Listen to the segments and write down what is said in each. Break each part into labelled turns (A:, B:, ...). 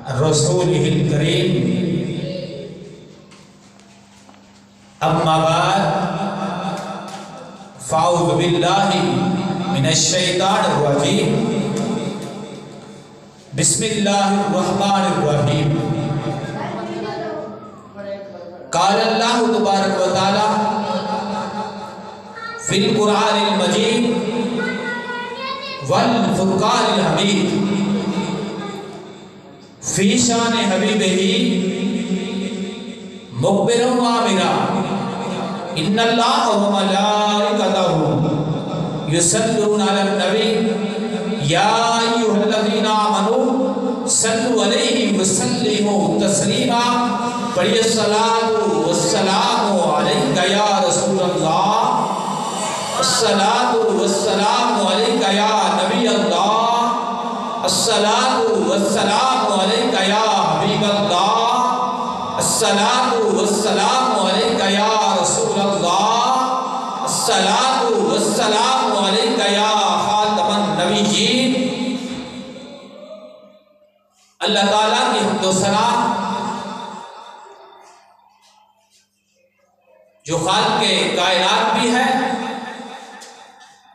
A: رسوله الكريم أما بعد فأعوذ بالله من الشيطان الرجيم بسم الله الرحمن الرحيم قال الله تبارك وتعالى في القرآن المجيد والفرقان الحميد فی شان حبیبہ مخبرا وآمرا ان اللہ و ملائکتہ یصلون علی النبی یا ایھا الذین آمنوا صلوا علیہ وسلموا تسلیما پڑھیے الصلاۃ والسلام علیک یا رسول اللہ، الصلاۃ والسلام علیک یا نبی اللہ، الصلاۃ والسلام علیک یا حبیب اللہ، الصلاۃ والسلام علیک یا رسول اللہ، الصلاۃ والسلام علیک یا خاتم النبیین۔ اللہ تعالیٰ کی حمد و ثنا جو خالق کائنات بھی ہے،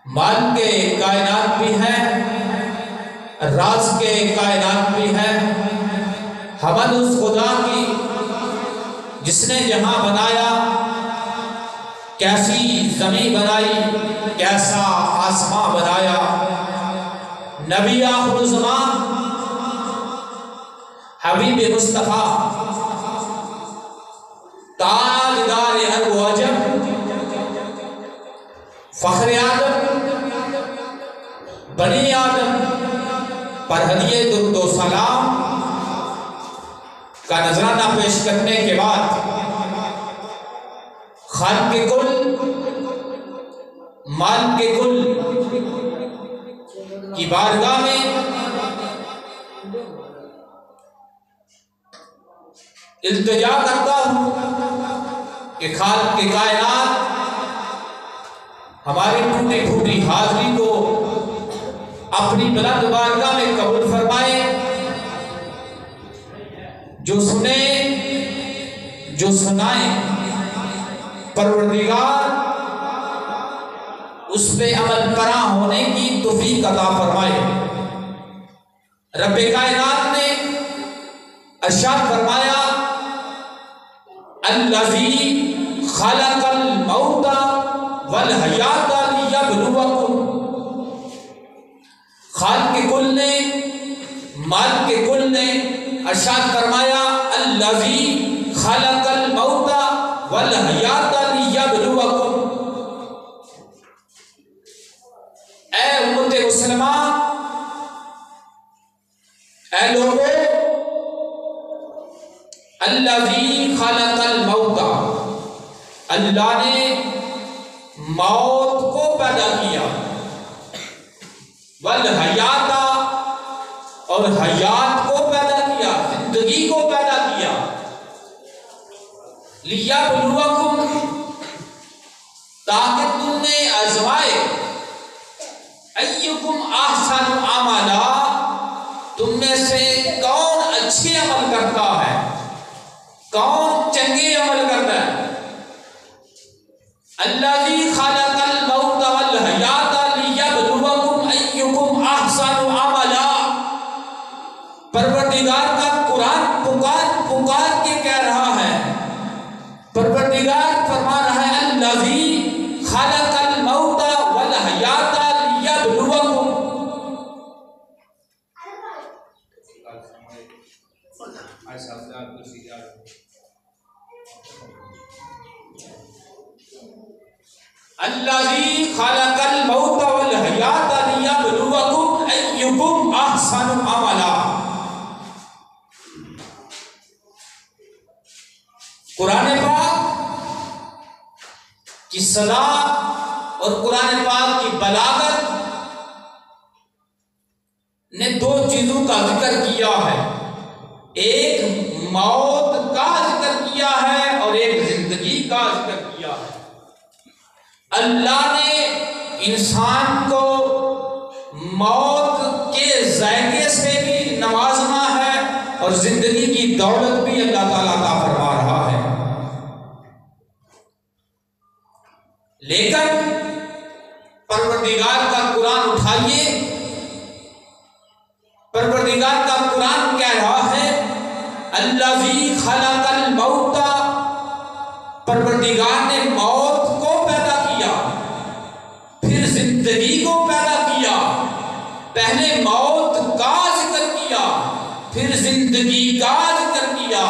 A: مالک کائنات بھی ہے، راز کے کائنات بھی ہے، حمد اس خدا کی جس نے جہاں بنایا، کیسی زمین بنائی، کیسا آسمان بنایا۔ نبی آخر الزمان حبیب مصطفیٰ تاجدار عرب و عجم فخر آدم بنی آدم پر ہدیے درود و سلام کا نذرانہ پیش کرنے کے بعد خالق کل مالک کل کی بارگاہ میں التجا کرتا ہوں کہ خالق کائنات ہماری ٹوٹی پھوٹی حاضری کو اپنی بلند بارگاہ میں قبول فرمائے۔ جو سنے جو سنائے پروردگار اس پہ عمل کرا ہونے کی توفیق عطا فرمائے۔ رب کائنات نے ارشاد فرمایا الذی خلق الموت والحیات لیبلوکم، خالق کل نے مالک کل نے ارشاد فرمایا الذی خلق الموت والحیات لیبلوکم۔ اے امت مسلمہ، اے لوگو، الذی خلق الموت، اللہ نے موت کو پیدا کیا، والحیات اور حیات کو پیدا کیا، زندگی کو پیدا کیا، لیبلوکم تاکہ تم نے آزمائے، ایکم احسن عملا تم میں سے کون اچھے عمل کرتا ہے، کون چنگے عمل کرتا ہے۔ الذی خلق الموت والحیات لیبلوکم ایکم احسن عملا۔ پروردگار کا قرآن پکار کے کہہ رہا ہے، پروردگار فرما رہا ہے الذی خلق الموت والحیات لیبلوکم۔ الذی خلق الموت والحیات لیبلوکم ایکم احسن عملا۔ قرآن پاک کی صدا اور قرآن پاک کی بلاغت نے دو چیزوں کا ذکر کیا ہے، ایک موت کا ذکر کیا ہے اور ایک زندگی کا ذکر کیا ہے۔ اللہ نے انسان کو موت کے ذائقے سے بھی نوازنا ہے اور اور زندگی کی دولت بھی اللہ تعالیٰ عطا فرما رہا ہے. لیکن پروردگار کا قرآن اٹھائیے، پروردگار کا قرآن کہہ رہا ہے الذی خلق الموت، پروردگار نے موت کو پیدا کیا، پھر زندگی کو پیدا کیا. پہلے موت کا ذکر کیا، پھر زندگی کا ذکر کیا.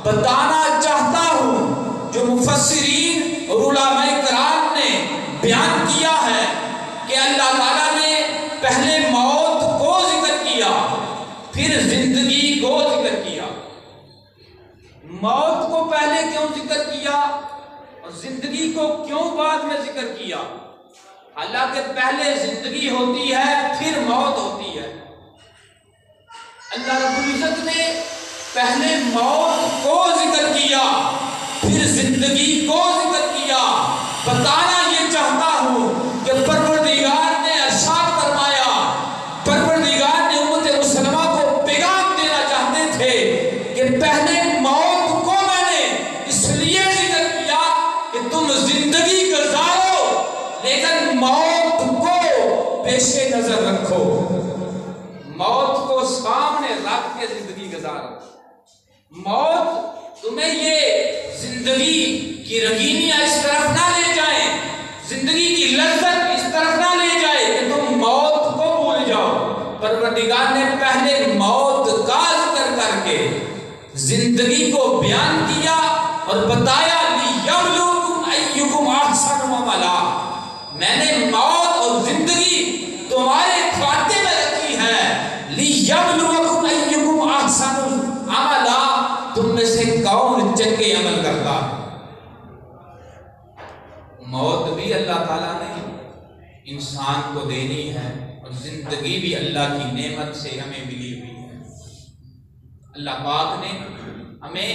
A: بتانا چاہتا ہوں جو مفسرین اور علماء کرام نے بیان کیا ہے کہ اللہ تعالیٰ نے پہلے موت کو ذکر کیا، پھر زندگی کو ذکر کیا. موت کو پہلے کیوں ذکر کیا اور زندگی کو کیوں بعد میں ذکر کیا؟ حالانکہ پہلے زندگی ہوتی ہے پھر موت ہوتی ہے. اللہ رب العزت نے پہلے موت کو ذکر کیا، پھر زندگی کو ذکر کیا. بتانا یہ چاہتا ہوں کہ پروردگار نے ارشاد فرمایا، پروردگار نے امت مسلمہ کو پیغام دینا چاہتے تھے کہ پہلے موت کو میں نے اس لیے ذکر کیا کہ تم زندگی گزارو، لیکن موت کو پیش نظر رکھو، موت کو سامنے رکھ کے زندگی گزارو. موت تمہیں یہ زندگی کی رنگینیاں اس طرف نہ لے جائیں، زندگی کی لذت اس طرف نہ لے جائے کہ تم موت کو بھول جاؤ. پروردگار نے پہلے موت کا ذکر کر کے زندگی کو بیان کیا اور بتایا لِيَبْلُوكُمْ أَيُّكُمْ أَحْسَنُ عَمَلًا. میں نے موت اور زندگی تمہارے کھاتے میں رکھی ہے. لِيَبْلُوكُمْ أَيُّكُمْ أَحْسَنُ عَمَلًا، تم میں سے کون چنگے عمل کرتا ہے. موت بھی اللہ تعالیٰ نے انسان کو دینی ہے اور زندگی بھی اللہ کی نعمت سے ہمیں ملی ہوئی ہے. اللہ پاک نے ہمیں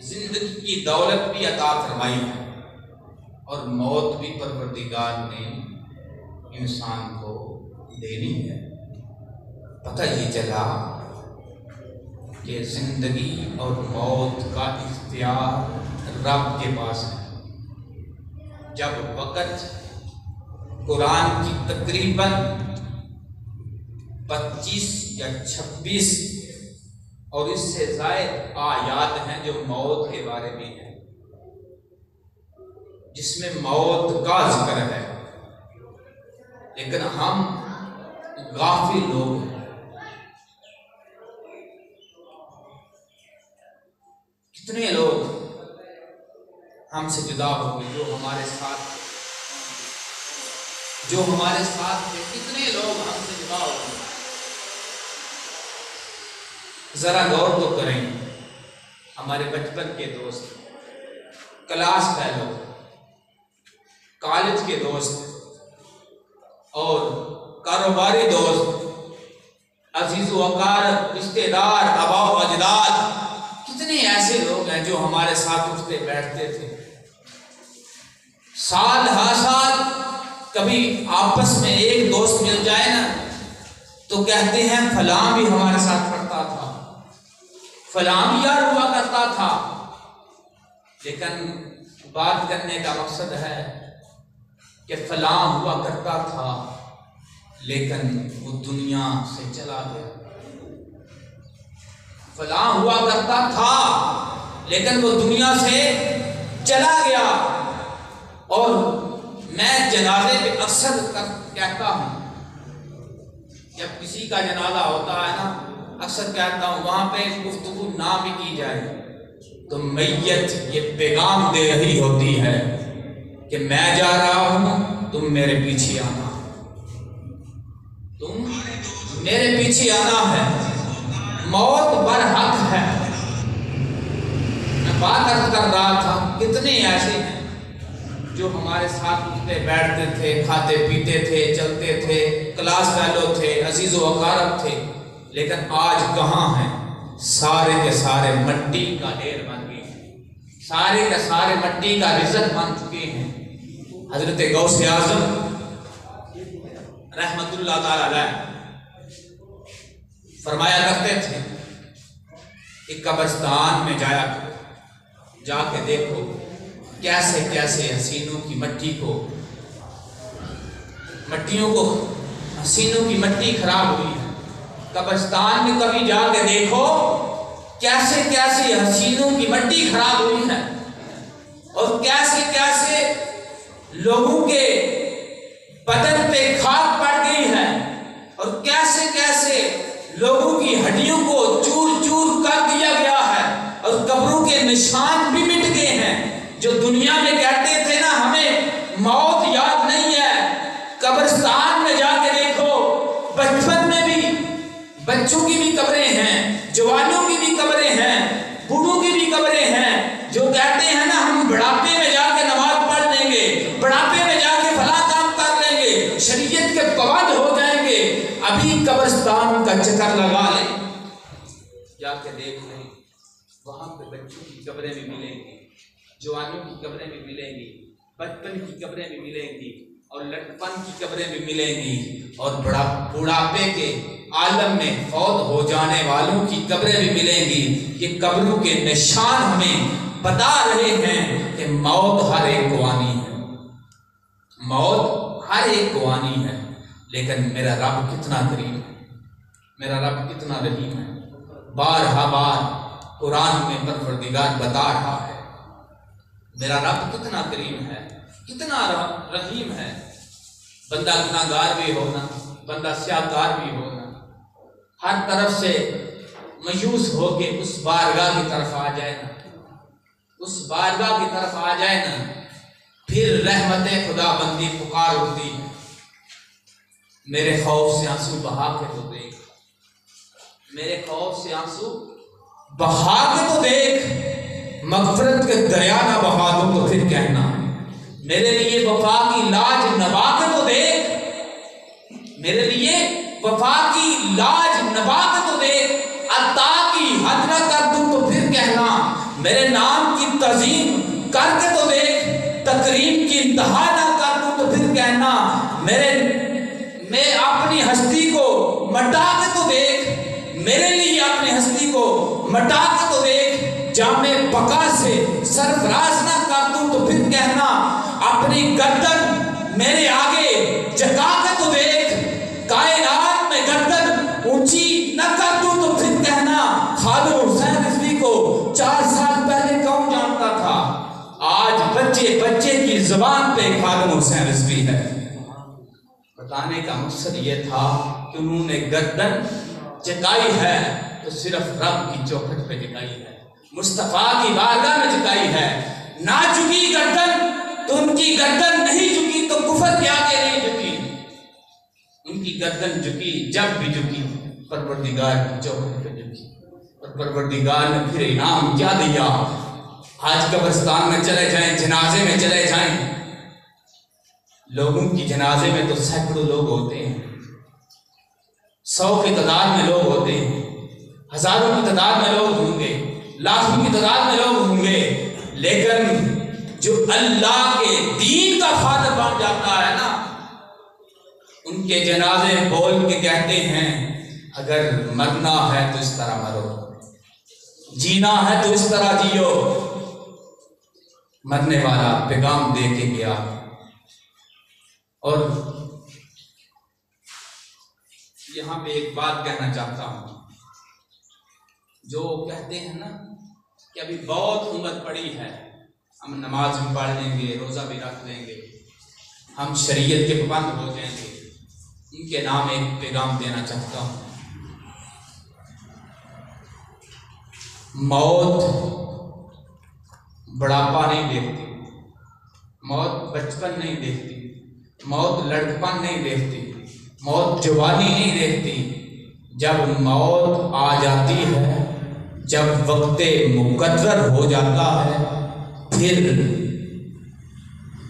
A: زندگی کی دولت بھی عطا فرمائی ہے اور موت بھی پروردگار نے انسان کو دینی ہے. پتہ یہ چلا کہ زندگی اور موت کا اختیار رب کے پاس ہے. جب وقت قرآن کی تقریباً 25 یا 26 اور اس سے زائد آیات ہیں جو موت کے بارے میں ہیں، جس میں موت کا ذکر ہے، لیکن ہم غافل لوگ ہیں. کتنے لوگ ہم سے جدا ہو گئے جو ہمارے ساتھ تھے، کتنے لوگ ہم سے جدا ہو گئے. ذرا غور تو کریں. ہمارے بچپن کے دوست، کلاس فیلو، کالج کے دوست اور کاروباری دوست، عزیز و اقارب، رشتے دار، آبا و اجداد، کتنے ایسے لوگ ہیں جو ہمارے ساتھ اٹھتے بیٹھتے تھے. سال ہر سال کبھی آپس میں ایک دوست مل جائے نا تو کہتے ہیں فلاں بھی ہمارے ساتھ پڑھتا تھا، فلاں بھی یار ہوا کرتا تھا. لیکن بات کرنے کا مقصد ہے کہ فلاں ہوا کرتا تھا لیکن وہ دنیا سے چلا گیا. فلاں ہوا کرتا تھا لیکن وہ دنیا سے چلا گیا. اور میں جنازے پہ اکثر کہتا ہوں، جب کسی کا جنازہ ہوتا ہے نا، اکثر کہتا ہوں وہاں پہ گفتگو نہ بھی کی جائے تو میت یہ پیغام دے رہی ہوتی ہے کہ میں جا رہا ہوں، تم میرے پیچھے آنا، تم میرے پیچھے آنا ہے. موت برحق ہے. میں بات کر رہا تھا کتنے ایسے ہیں جو ہمارے ساتھ اٹھتے بیٹھتے تھے، کھاتے پیتے تھے، چلتے تھے، کلاس فیلو تھے، عزیز و اقارب تھے، لیکن آج کہاں ہیں؟ سارے کے سارے مٹی کا ڈھیر بن گئے ہیں، سارے کے سارے مٹی کا رزق بن چکے ہیں. حضرت غوث اعظم رحمت اللہ تعالی علیہ فرمایا کرتے تھے کہ قبرستان میں جایا کرو، جا کے دیکھو کیسے کیسے حسینوں کی حسینوں کی مٹی خراب ہوئی ہے۔ قبرستان میں کبھی جا کے دیکھو کیسے کیسے حسینوں کی مٹی خراب ہوئی ہے، اور کیسے کیسے لوگوں کے بدن پہ خاک پڑ گئی ہے، اور کیسے کیسے لوگوں کی ہڈیوں کو چور چور کر دیا گیا ہے، اور قبروں کے نشان بھی مٹ گئے ہیں۔ جو دنیا میں کہتے تھے نا ہمیں موت یاد نہیں ہے، قبرستان میں جا کے دیکھو، بچپن میں بھی بچوں کی بھی قبریں ہیں، جوانوں کی بھی قبریں ہیں، بوڑھوں کی بھی قبریں ہیں۔ جو کہتے ہیں نا ہم بڑھاپے میں جا کے نماز پڑھ لیں گے، بڑھاپے میں جا کے فلاں کام کر لیں گے، شریعت کے پابند ہو جائیں گے، ابھی قبرستان کا چکر لگا لیں، جا کے دیکھ لیں، وہاں پہ بچوں کی قبریں بھی ملیں گی، جوانوں کی قبریں بھی ملیں گی، بچپن کی قبریں بھی ملیں گی، اور لڑکپن کی قبریں بھی ملیں گی، اور بڑھاپے کے عالم میں فوت ہو جانے والوں کی قبریں بھی ملیں گی۔ یہ قبروں کے نشان ہمیں بتا رہے ہیں کہ موت ہر ایک کو آنی ہے، موت ہر ایک کو آنی ہے، لیکن میرا رب کتنا کریم ہے، میرا رب کتنا رحیم ہے۔ بارہا بار قرآن میں پروردگار بتا رہا ہے میرا رب کتنا کریم ہے، کتنا رحیم ہے۔ بندہ گناہگار بھی ہونا، بندہ سیاہکار بھی ہونا، ہر طرف سے مایوس ہو کے اس بارگاہ کی طرف آ جائے نا، اس بارگاہ کی طرف آ جائے نا، پھر رحمت خدا بندی پکار اٹھتی ہے۔ میرے خوف سے آنسو بہا کے تو دیکھ، میرے خوف سے آنسو بہا کے تو دیکھ، مغفرت کے دریا نہ بہا دوں تو پھر کہنا، میرے لیے وفا کی لاج نبا کے تو دیکھ، میرے لیے وفا کی لاج نبا کے تو دیکھ، عطا کی حد نہ کر دوں تو پھر کہنا، میرے نام کی تعظیم کر کے تو دیکھ، تکریم کی انتہا نہ کر دوں تو پھر کہنا، میں اپنی ہستی کو مٹا کے تو دیکھ، میرے لیے اپنی ہستی کو مٹا کے تو دیکھ، جامع بقا سے سرفراز نہ کر دوں تو پھر کہنا، اپنی گردن میرے آگے جھکا کے تو دیکھ، کائنات میں گردن اونچی نہ کر دوں تو پھر کہنا، خادم حسین رضوی کو 4 سال پہلے کون جانتا تھا، آج بچے بچے کی زبان پہ خادم حسین رضوی ہے۔ بتانے کا مقصد یہ تھا کہ انہوں نے گردن جھکائی ہے تو صرف رب کی چوکھٹ پہ جھکائی ہے، مصطفیٰ کی بارگاہ میں جھکائی ہے، نہ جھکی گردن تو ان کی گردن نہیں جھکی تو کفر کے آگے نہیں جھکی، ان کی گردن جھکی جب بھی جھکی پروردگار کی چوکھٹ پہ جھکی، اور پروردگار نے پھر انعام کیا دیا۔ آج قبرستان میں چلے جائیں، جنازے میں چلے جائیں، لوگوں کی جنازے میں تو سینکڑوں لوگ ہوتے ہیں، 100 کی تعداد میں لوگ ہوتے ہیں، ہزاروں کی تعداد میں لوگ ہوں گے، لاکھوں کی تعداد میں لوگ ہوں گے، لیکن جو اللہ کے دین کا فاتح بن جاتا ہے نا، ان کے جنازے بول کے کہتے ہیں اگر مرنا ہے تو اس طرح مرو، جینا ہے تو اس طرح جیو۔ مرنے والا پیغام دے کے گیا، اور یہاں پہ ایک بات کہنا چاہتا ہوں، جو کہتے ہیں نا کہ ابھی بہت عمر پڑی ہے، ہم نماز بھی پڑھ لیں گے، روزہ بھی رکھ لیں گے، ہم شریعت کے پابند ہو جائیں گے، ان کے نام ایک پیغام دینا چاہتا ہوں۔ موت بڑھاپا نہیں دیکھتی، موت بچپن نہیں دیکھتی، موت لڑکپن نہیں دیکھتی، موت جوانی نہیں دیکھتی، جب موت آ جاتی ہے، جب وقت مقرر ہو جاتا ہے، پھر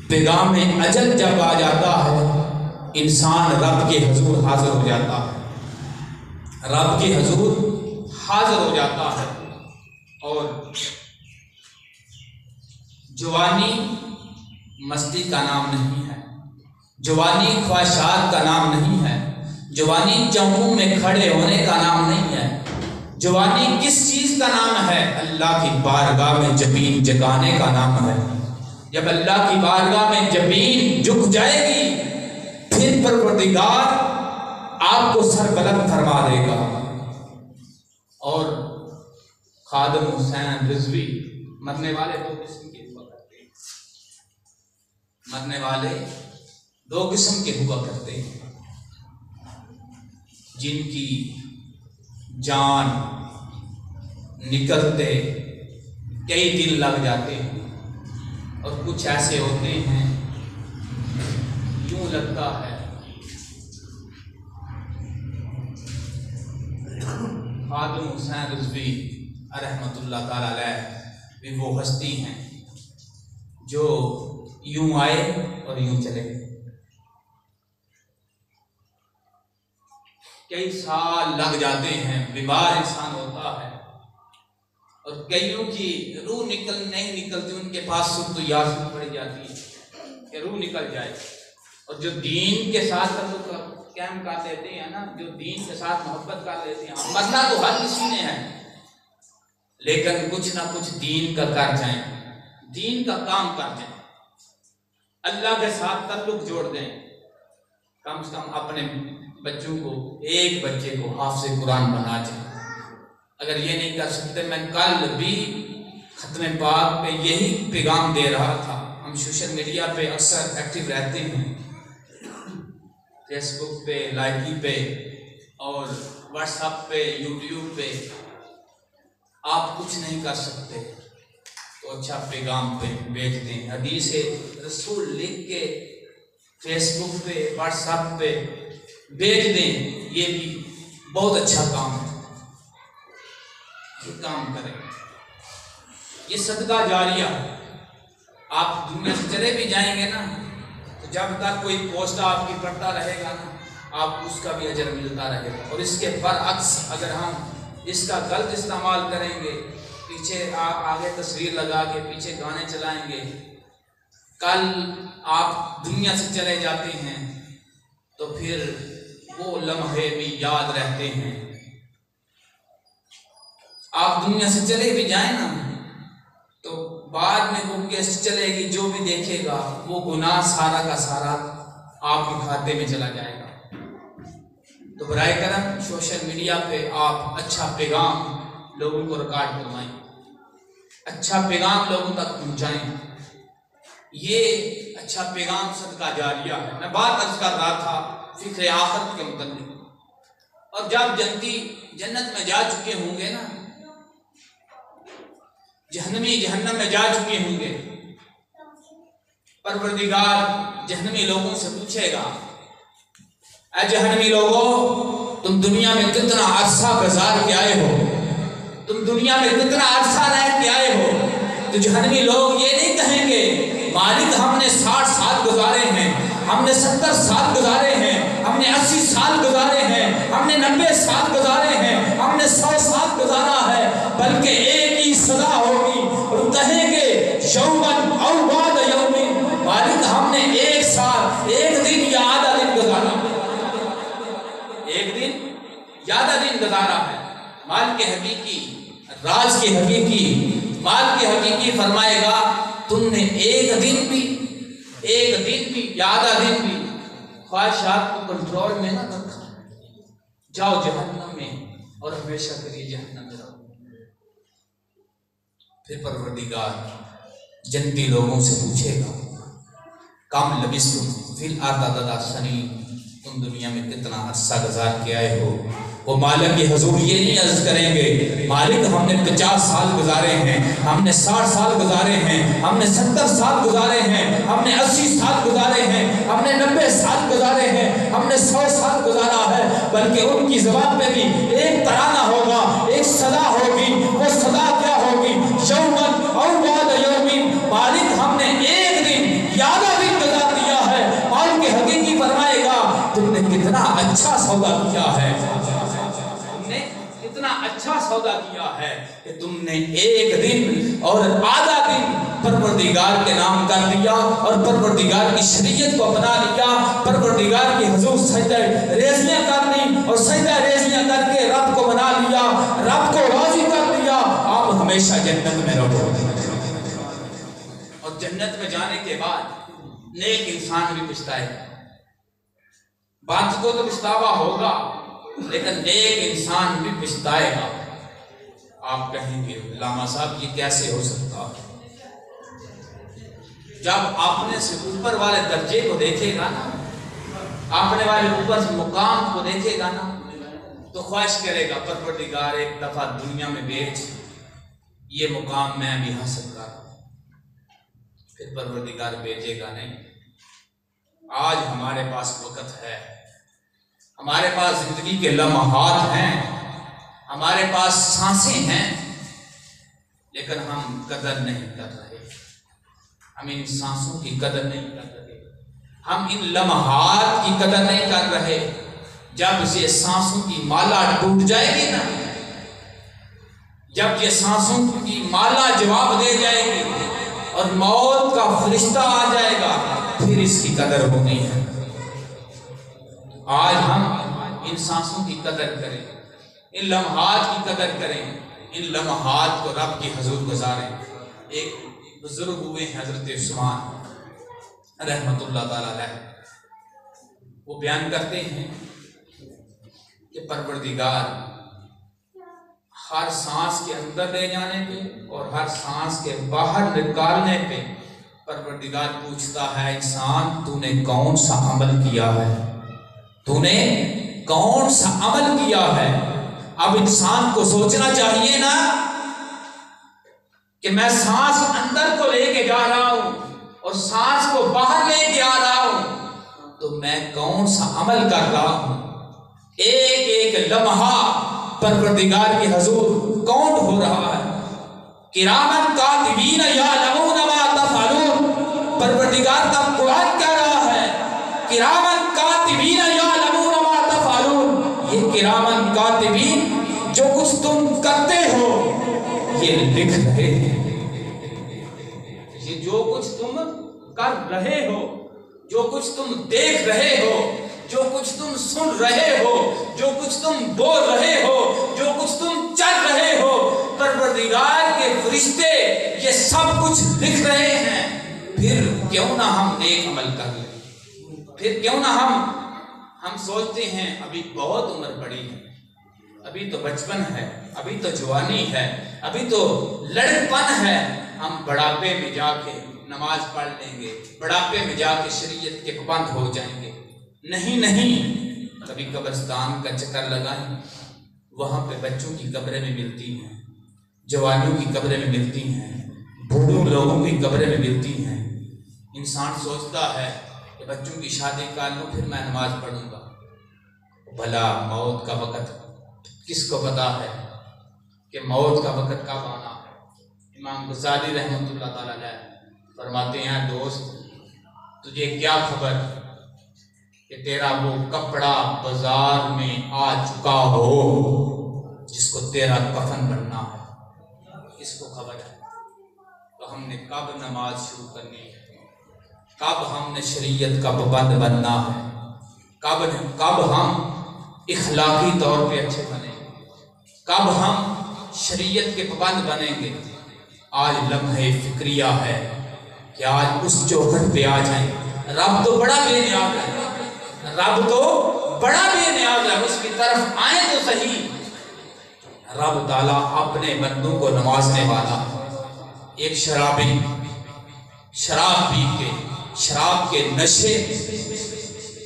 A: پیغام اجل جب آ جاتا ہے، انسان رب کے حضور حاضر ہو جاتا ہے، رب کے حضور حاضر ہو جاتا ہے، اور جوانی مستی کا نام نہیں ہے، جوانی خواہشات کا نام نہیں ہے، جوانی چوکوں میں کھڑے ہونے کا نام نہیں ہے، جوانی کس چیز کا نام ہے؟ اللہ کی بارگاہ میں جبین جگانے کا نام ہے۔ جب اللہ کی بارگاہ میں جبین جھک جائے گی پھر پروردگار آپ کو سر بلند فرما دے گا۔ اور خادم حسین رضوی مرنے والے دو قسم کے ہوا کرتے ہیں، مرنے والے دو قسم کے ہوا کرتے ہیں، جن کی جان نکلتے کئی دن لگ جاتے ہیں، اور کچھ ایسے ہوتے ہیں یوں لگتا ہے خادم حسین رضوی رحمۃ اللہ تعالی علیہ بھی وہ ہستی ہیں جو یوں آئے اور یوں چلے، کئی سال لگ جاتے ہیں، بیمار انسان ہوتا ہے، اور کئیوں کی روح نہیں نکلتی، ان کے پاس سب تو یاسین پڑی جاتی ہے کہ روح نکل جائے۔ اور جو دین کے ساتھ تعلق قائم کر لیتے ہیں نا، جو دین کے ساتھ محبت کر لیتے ہیں، مرنا تو ہر کسی نے ہے، لیکن کچھ نہ کچھ دین کا کر جائیں، دین کا کام کر جائیں، اللہ کے ساتھ تعلق جوڑ دیں، کم سے کم اپنے بچوں کو، ایک بچے کو حافظ قرآن بنا جائیں۔ اگر یہ نہیں کر سکتے، میں کل بھی ختم پاک پہ یہی پیغام دے رہا تھا، ہم سوشل میڈیا پہ اکثر ایکٹیو رہتے ہیں، فیس بک پہ، لائکی پہ، اور واٹس ایپ پہ، یوٹیوب پہ، آپ کچھ نہیں کر سکتے تو اچھا پیغام پہ بھیج دیں، حدیث رسول لکھ کے فیس بک پہ، واٹس ایپ پہ بھیج دیں، یہ بھی بہت اچھا کام ہے، یہ کام کریں، یہ صدقہ جاریہ۔ آپ دنیا سے چلے بھی جائیں گے نا تو جب تک کوئی پوسٹ آپ کی پڑھتا رہے گا نا، آپ اس کا بھی اجر ملتا رہے گا۔ اور اس کے برعکس اگر ہم اس کا غلط استعمال کریں گے، پیچھے آگے تصویر لگا کے پیچھے گانے چلائیں گے، کل آپ دنیا سے چلے جاتے ہیں تو پھر وہ لمحے بھی یاد رہتے ہیں۔ آپ دنیا سے چلے بھی جائیں نا تو بعد میں وہ کیسے چلے گی، جو بھی دیکھے گا وہ گناہ سارا کا سارا آپ کے کھاتے میں چلا جائے گا۔ تو برائے کرم سوشل میڈیا پہ آپ اچھا پیغام لوگوں کو ریکارڈ کروائیں، اچھا پیغام لوگوں تک پہنچائیں، یہ اچھا پیغام صدقہ جاریہ ہے۔ میں بات عرض کر رہا تھا فکر آخرت کے متعلق، اور جب جنتی جنت میں جا چکے ہوں گے نا، جہنمی جہنم میں جا چکے ہوں گے، پروردگار جہنمی لوگوں سے پوچھے گا، اے جہنمی لوگوں، تم دنیا میں کتنا عرصہ گزار کے آئے ہو، تم دنیا میں کتنا عرصہ رہ کے آئے ہو؟ تو جہنمی لوگ یہ نہیں کہیں گے مالک ہم نے 60 سال گزارے ہیں، ہم نے 70 سال گزارے ہیں، ہم نے 80 سال گزارے ہیں، ہم نے 90 سال گزارے ہیں، ہم نے 100 سال گزارا ہے، بلکہ ایک ہی سزا ہوگی، اور کہیں گے یومن او بعد یومن، مالک ہم نے 1 سال، 1 دن یا آدھا دن گزارا، 1 دن یا آدھا دن گزارا ہے۔ مال کے حقیقی، راز کے حقیقی، مال کے حقیقی فرمائے گا تم نے 1 دن بھی یا آدھا دن بھی خواہشات کو کنٹرول میں نہ رکھا، جاؤ جہنم میں اور ہمیشہ کے لیے جہنم میں رہو۔ پھر پروردگار جنتی لوگوں سے پوچھے گا کم لبثتم فی الارض عدد سنین، تم دنیا میں کتنا عرصہ گزار کے آئے ہو؟ وہ مالک کے حضور یہ نہیں عرض کریں گے مالک ہم نے 50 سال گزارے ہیں، ہم نے 60 سال گزارے ہیں، ہم نے 70 سال گزارے ہیں، ہم نے 80 سال گزارے ہیں، ہم نے 90 سال گزارے ہیں، ہم نے 100 سال گزارا ہے، بلکہ ان کی زبان پہ بھی ایک ترانہ ہوگا، ایک صدا ہوگی، وہ صدا کیا ہوگی؟ یومن او بعد یومن، مالک ہم نے 1 دن یا آدھا دن گزار دیا ہے۔ مال کے حقیقی فرمائے گا تم نے کتنا اچھا سودا کیا ہے، اتنا اچھا سودا کیا ہے کہ تم نے 1 دن اور آدھا دن پروردگار کے نام کر دیا، اور پروردگار کی شریعت کو اپنا لیا، پروردگار کی حضور سجدہ ریزیاں کر لی، اور سجدہ ریزیاں کر کے رب کو منا لیا، رب کو ہمیشہ جنت میں رہو، اور جنت میں جانے کے بعد نیک انسان بھی پچھتائے گا۔ بات کو تو پچھتاوا ہوگا، لیکن نیک انسان بھی پچھتائے گا۔ آپ کہیں گے علامہ صاحب یہ کیسے ہو سکتا ہے؟ جب اپنے سے اوپر والے درجے کو دیکھے گا نا، اپنے والے اوپر سے مقام کو دیکھے گا نا، تو خواہش کرے گا پروردگار ایک دفعہ دنیا میں بھیج، یہ مقام میں بھی حاصل کر۔ پھر پروردگار بھیجے گا نہیں۔ آج ہمارے پاس وقت ہے، ہمارے پاس زندگی کے لمحات ہیں، ہمارے پاس سانسیں ہیں، لیکن ہم قدر نہیں کر رہے۔ ہم ان سانسوں کی قدر نہیں کر رہے، ہم ان لمحات کی قدر نہیں کر رہے۔ جب یہ سانسوں کی مالا ٹوٹ جائے گی نا، جب یہ سانسوں کی مالا جواب دے جائے گی اور موت کا فرشتہ آ جائے گا، پھر اس کی قدر ہونی ہے۔ آج ہم ان سانسوں کی قدر کریں، ان لمحات کی قدر کریں، ان لمحات کو رب کی حضور گزاریں۔ ایک بزرگ ہوئے ہیں حضرت عثمان رحمت اللہ تعالی علیہ، وہ بیان کرتے ہیں کہ پروردگار ہر سانس کے اندر لے جانے پہ اور ہر سانس کے باہر نکالنے پہ پروردگار پوچھتا ہے انسان تو نے کون سا عمل کیا ہے، تو نے کون سا عمل کیا ہے۔ اب انسان کو سوچنا چاہیے نا کہ میں سانس اندر کو لے کے جا رہا ہوں اور سانس کو باہر لے کے آ رہا ہوں، تو میں کون سا عمل کر رہا ہوں۔ ایک ایک لمحہ پروردگار کی حضور کاؤنٹ ہو رہا ہے۔ کرامن کاتبین یعلمون ما تفعلون، پروردگار کا قرآن کہہ رہا ہے کرامن کاتبین یعلمون ما تفعلون، یہ کرامن کاتبین جو کچھ تم کرتے ہو یہ لکھ رہے ہیں، یہ جو کچھ تم کر رہے ہو، جو کچھ تم دیکھ رہے ہو، جو کچھ تم سن رہے ہو، جو کچھ تم بول رہے ہو، جو کچھ تم چل رہے ہو، پروردگار کے فرشتے یہ سب کچھ لکھ رہے ہیں۔ پھر کیوں نہ ہم نیک عمل کر لیں، پھر کیوں نہ ہم سوچتے ہیں ابھی بہت عمر بڑی ہے، ابھی تو بچپن ہے، ابھی تو جوانی ہے، ابھی تو لڑکپن ہے، ہم بڑھاپے میں جا کے نماز پڑھ لیں گے، بڑھاپے میں جا کے شریعت کے پابند ہو جائیں گے۔ نہیں، کبھی قبرستان کا چکر لگائیں، وہاں پہ بچوں کی قبریں میں ملتی ہیں، جوانوں کی قبریں میں ملتی ہیں، بوڑھوں لوگوں کی قبریں میں ملتی ہیں۔ انسان سوچتا ہے کہ بچوں کی شادی کر لوں پھر میں نماز پڑھوں گا۔ بھلا موت کا وقت کس کو پتا ہے کہ موت کا وقت کب آنا ہے؟ امام غزالی رحمۃ اللہ تعالی علیہ فرماتے ہیں دوست تجھے کیا خبر کہ تیرا وہ کپڑا بازار میں آ چکا ہو جس کو تیرا کفن بننا ہے، اس کو خبر ہے؟ تو ہم نے کب نماز شروع کرنی ہے، کب ہم نے شریعت کا پابند بننا ہے، کب ہم اخلاقی طور پہ اچھے بنیں گے، کب ہم شریعت کے پابند بنیں گے۔ آج لمحہ فکریہ ہے کہ آج اس چوکھٹ پہ آ جائیں۔ رب تو بڑا بے نیاز ہے، رب تو بڑا بے نیاز ہے، اس کی طرف آئیں تو صحیح۔ رب تعالیٰ اپنے بندوں کو نوازنے والا۔ ایک شرابی شراب پی کے، شراب کے نشے،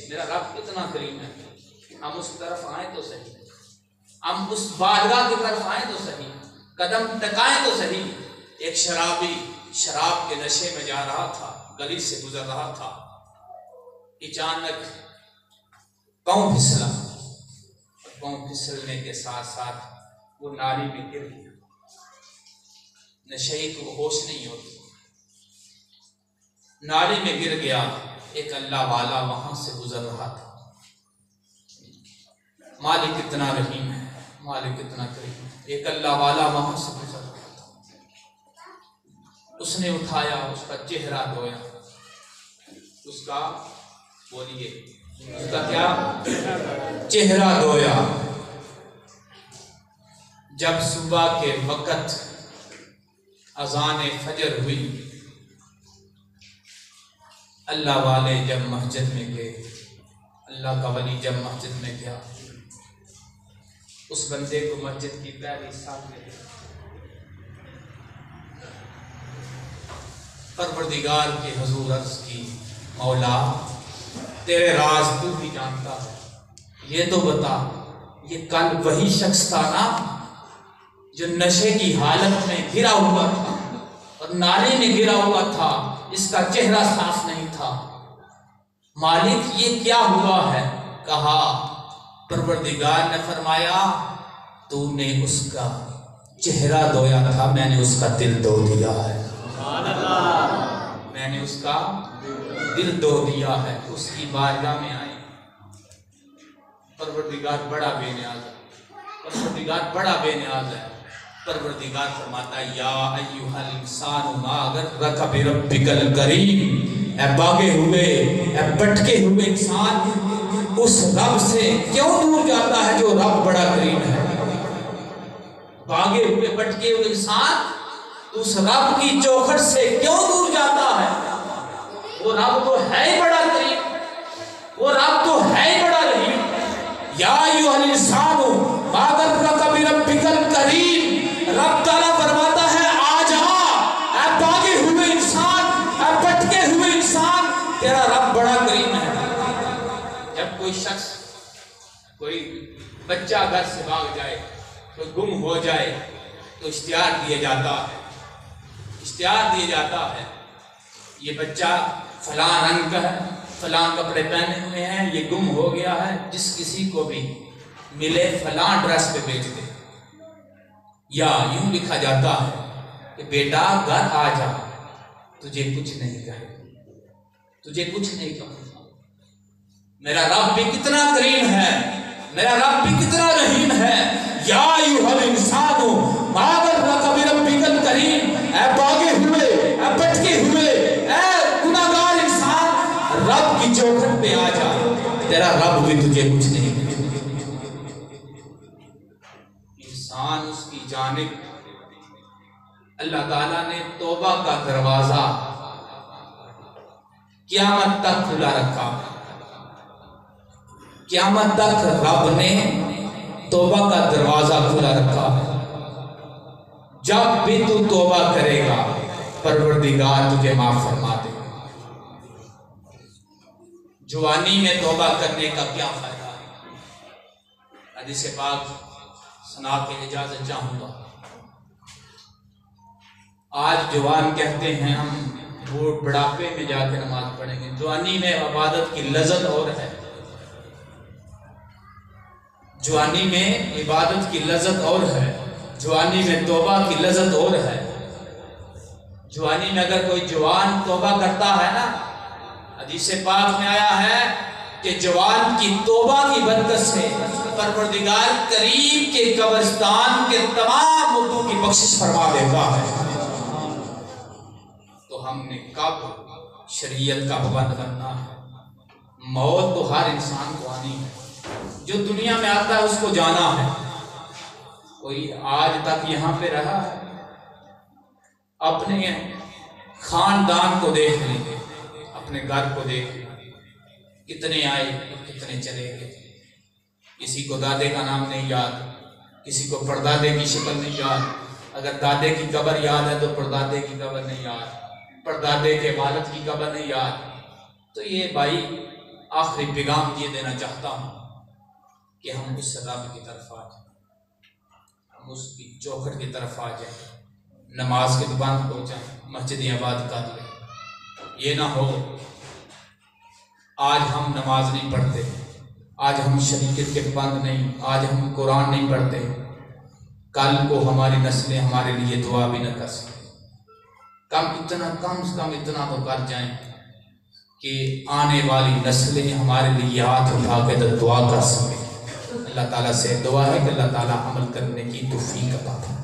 A: میرا رب کتنا کریم ہے، ہم اس طرف آئیں تو صحیح، ہم اس بارگاہ کی طرف آئیں تو صحیح، قدم ٹکائیں تو صحیح۔ ایک شرابی شراب کے نشے میں جا رہا تھا، گلی سے گزر رہا تھا، اچانک پاؤں پھسلا، پاؤں پھسلنے کے ساتھ ساتھ وہ نالی میں گر گیا۔ نشے کو ہوش نہیں ہوتی، نالی میں گر گیا۔ ایک اللہ والا وہاں سے گزر رہا تھا۔ مالک کتنا رحیم ہے، مالک کتنا کریم ہے۔ ایک اللہ والا وہاں سے گزر رہا تھا، اس نے اٹھایا، اس کا چہرہ دھویا، اس کا بولیے اس کا کیا چہرہ دھویا۔ جب صبح کے وقت اذان فجر ہوئی، اللہ والے جب مسجد میں گئے، اللہ کا ولی جب مسجد میں گیا، اس بندے کو مسجد کی پہلی صف میں پروردگار کے حضور عرض کی، مولا تیرے راز تو بھی جانتا ہے، یہ تو بتا یہ کل وہی شخص تھا نا جو نشے کی حالت میں گرا ہوا تھا اور نالے میں گرا ہوا تھا، اس کا چہرہ صاف نہیں تھا، مالک یہ کیا ہوا ہے؟ کہا پروردگار نے فرمایا تو نے اس کا چہرہ دھویا تھا، میں نے اس کا دل دھو دیا ہے، میں نے اس کا دل دھو دیا ہے۔ اس کی بارگاہ میں آئے، پروردگار بڑا بے نیاز ہے، پروردگار بڑا بے نیاز ہے۔ پروردگار فرماتا ہے یا ایھا الانسان ما غرک بربک الکریم، اے باغے ہوئے، اے بٹکے ہوئے انسان، اس رب سے کیوں دور جاتا ہے جو رب بڑا کریم ہے؟ باغے ہوئے بٹکے ہوئے انسان اس رب کی چوکھٹ سے کیوں دور جاتا ہے؟ وہ رب تو ہے ہی بڑا کریم، وہ رب تو ہے ہی بڑا رحیم۔ یا ایھا الانسان ما غرک بربک الکریم، رب تعالیٰ فرماتا ہے آ جا اے باغے ہوئے انسان، اے بٹکے ہوئے انسان، تیرا رب بڑا کریم ہے۔ جب کوئی شخص، کوئی بچہ گھر سے بھاگ جائے، کوئی گم ہو جائے تو اشتہار دیا جاتا ہے، اشتہار دیا جاتا ہے، یہ بچہ فلاں رنگ کا ہے، فلاں کپڑے پہنے ہوئے ہیں، یہ گم ہو گیا ہے، جس کسی کو بھی ملے فلاں ڈریس پہ بھیج دے۔ یا یوں لکھا جاتا ہے کہ بیٹا گھر آ جا، تجھے کچھ نہیں کہے، تجھے کچھ نہیں کہے۔ میرا رب بھی کتنا کریم ہے، میرا رب بھی کتنا رحیم ہے۔ یا ایھا الانسان ما غرک بربک الکریم، اے باغے ہوئے، اے بٹکے ہوئے، اے گناہگار انسان، رب کی چوکھٹ پہ آ جا، تیرا رب بھی تجھے کچھ نہیں کہے۔ انسان اس کی جانب اللہ تعالیٰ نے توبہ کا دروازہ قیامت تک کھلا رکھا، قیامت تک رب نے توبہ کا دروازہ کھلا رکھا ہے۔ جب بھی تو توبہ کرے گا پروردگار تجھے معاف فرما دے گا۔ جوانی میں توبہ کرنے کا کیا فائدہ ہے؟ حدیث پاک سنا کے اجازت چاہوں گا۔ آج جوان کہتے ہیں ہم بوڑھ بڑھاپے میں جا کے نماز پڑھیں گے، جوانی میں عبادت کی لذت اور ہے، جوانی میں عبادت کی لذت اور ہے، جوانی میں توبہ کی لذت اور ہے۔ جوانی میں اگر کوئی جوان توبہ کرتا ہے نا، حدیث پاک میں آیا ہے کہ جوان کی توبہ کی برکت سے پروردگار کریم کے قبرستان کے تمام مردوں کی بخشش فرما دیتا ہے۔ تو ہم نے کب شریعت کا پابند بننا ہے؟ موت تو ہر انسان کو آنی ہے، جو دنیا میں آتا ہے اس کو جانا ہے۔ کوئی آج تک یہاں پہ رہا ہے؟ اپنے خاندان کو دیکھ لیں، اپنے گھر کو دیکھ لیں، کتنے آئے اور کتنے چلے گئے۔ کسی کو دادے کا نام نہیں یاد، کسی کو پردادے کی شکل نہیں یاد، اگر دادے کی قبر یاد ہے تو پردادے کی قبر نہیں یاد، پردادے کے والد کی قبر نہیں یاد۔ تو یہ بھائی آخری پیغام یہ دینا چاہتا ہوں کہ ہم اس رب کی طرف آ جائیں، ہم اس کی چوکھٹ کی طرف آ جائیں، نماز کے پابند ہو جائیں، مسجدیں آباد کر لیں۔ یہ نہ ہو آج ہم نماز نہیں پڑھتے، آج ہم شریعت کے پابند نہیں، آج ہم قرآن نہیں پڑھتے، کل کو ہماری نسلیں ہمارے لیے دعا بھی نہ کر سکیں۔ کم سے کم اتنا تو کر جائیں کہ آنے والی نسلیں ہمارے لیے ہاتھ اٹھا کے دعا کر سکیں۔ اللہ تعالیٰ سے دعا ہے کہ اللہ تعالیٰ عمل کرنے کی توفیق عطا فرمائے۔